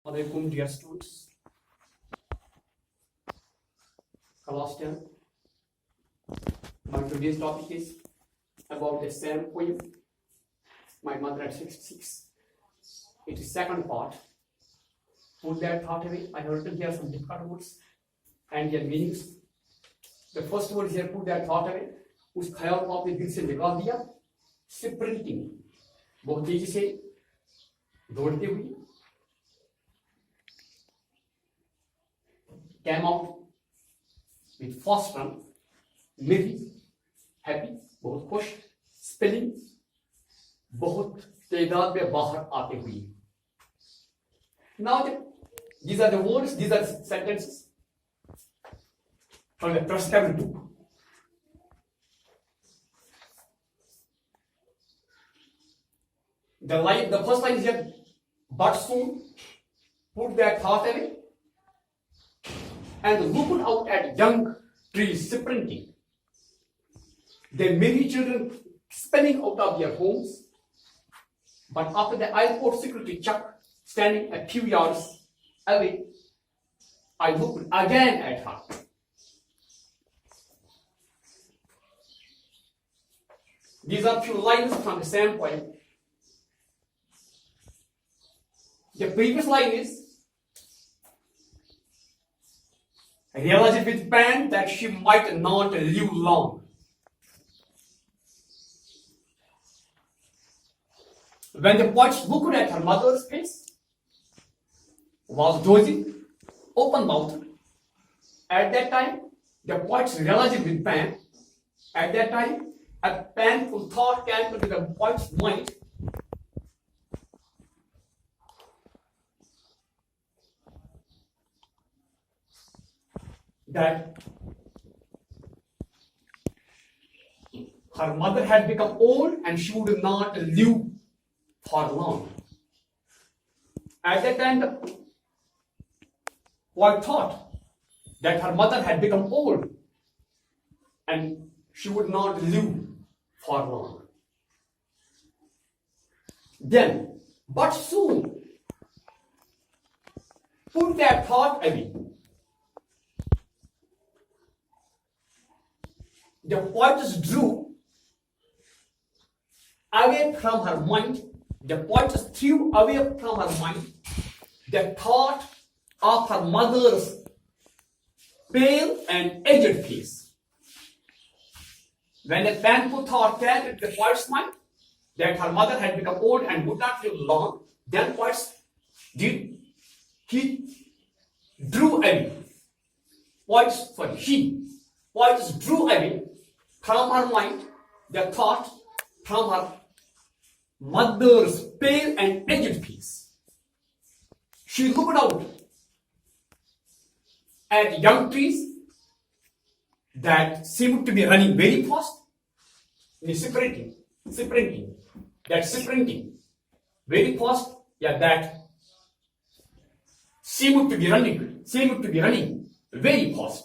Alaikum, dear students. Class 10. My today's topic is about the same poem, My Mother at 66. It is second part. Put that thought away. I have written here some difficult words and their meanings. The first word here, put that thought away. उस ख्याल को आपने दिल से निकाल दिया. Sprinting, बहुत तेजी से दौड़ते हुए. Came out with fast run, merry, happy, बहुत खुश, spelling, बहुत तादाद में बाहर आते हुए. Now these are the words, these are the sentences from the trustable book. The first line is here, but soon put that thought away and looked out at young trees sprinting, their merry children spelling out of their homes. But after the airport security check, standing a few yards away, I looked again at her. These are few lines from the same poem. The previous line is, realized with pain that she might not live long. When the poet looked at her mother's face, was dozing, open mouthed. At that time, the poet realized with pain. At that time, a painful thought came into the poet's mind. That her mother had become old and she would not live for long. At that time, the poet thought that her mother had become old and she would not live for long. Then, but soon, put that thought away. The poetess drew away from her mind, the poetess threw away from her mind the thought of her mother's pale and aged face. When a painful thought came into the poet's mind that her mother had become old and would not live long, then he drew away. Poetess drew away from her mind the thought from her mother's pale and aged face. She looked out at young trees that seemed to be running very fast, sprinting, very fast, that seemed to be running very fast.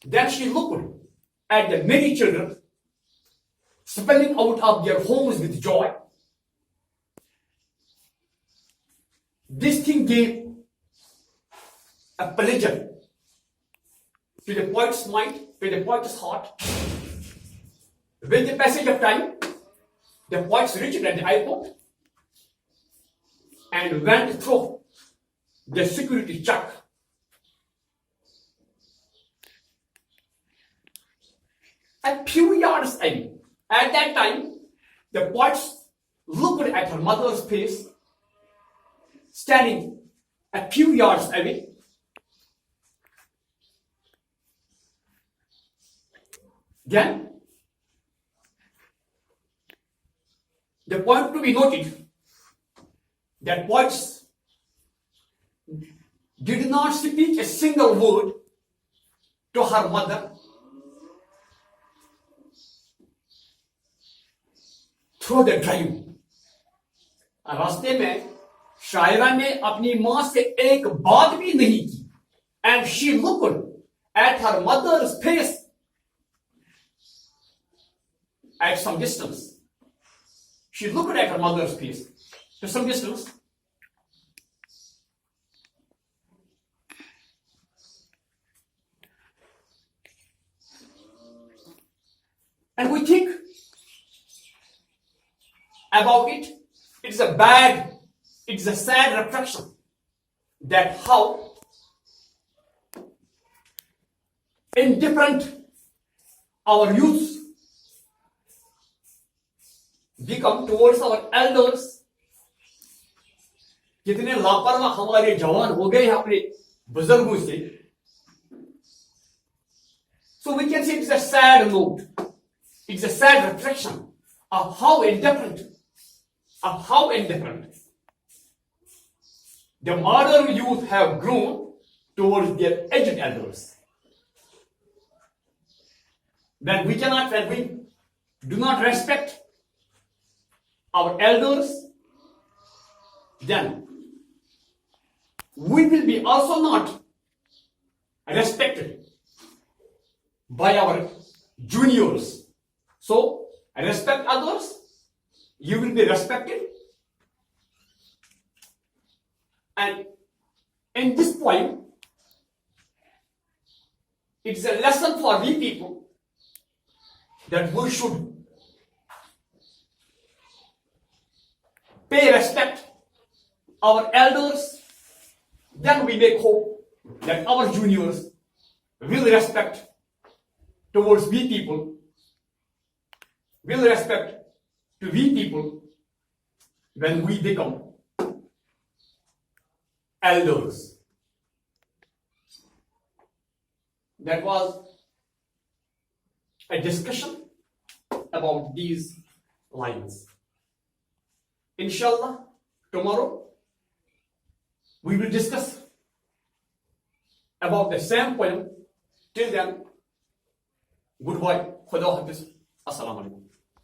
Then she looked at the many children spelling out of their homes with joy. This thing gave a pleasure to the poet's mind, to the poet's heart. With the passage of time, the poets reached at the airport and went through the security check. A few yards away. At that time, the poets looked at her mother's face, standing a few yards away. Then, the point to be noted that poets did not speak a single word to her mother through the drive. रास्ते में शायरा ने अपनी मां से एक बात भी नहीं की. And she looked at her mother's face at some distance. She looked at her mother's face to some distance. and we think about it, it's a bad, it's a sad reflection that how indifferent our youth become towards our elders. कितने लापरवाह हमारे जवान हो गए हैं अपने बुजुर्गों से. So we can say it's a sad note, it's a sad reflection of how indifferent the modern youth have grown towards their aged elders. When we do not respect our elders, then we will be also not respected by our juniors. So, respect others, you will be respected. And in this point, it's a lesson for we people that we should pay respect our elders. Then we make hope that our juniors will respect towards we people, will respect to we people when we become elders. That was a discussion about these lines. Inshallah, tomorrow we will discuss about the same poem. Till then, goodbye. Khuda Hafiz. Assalamu alaikum.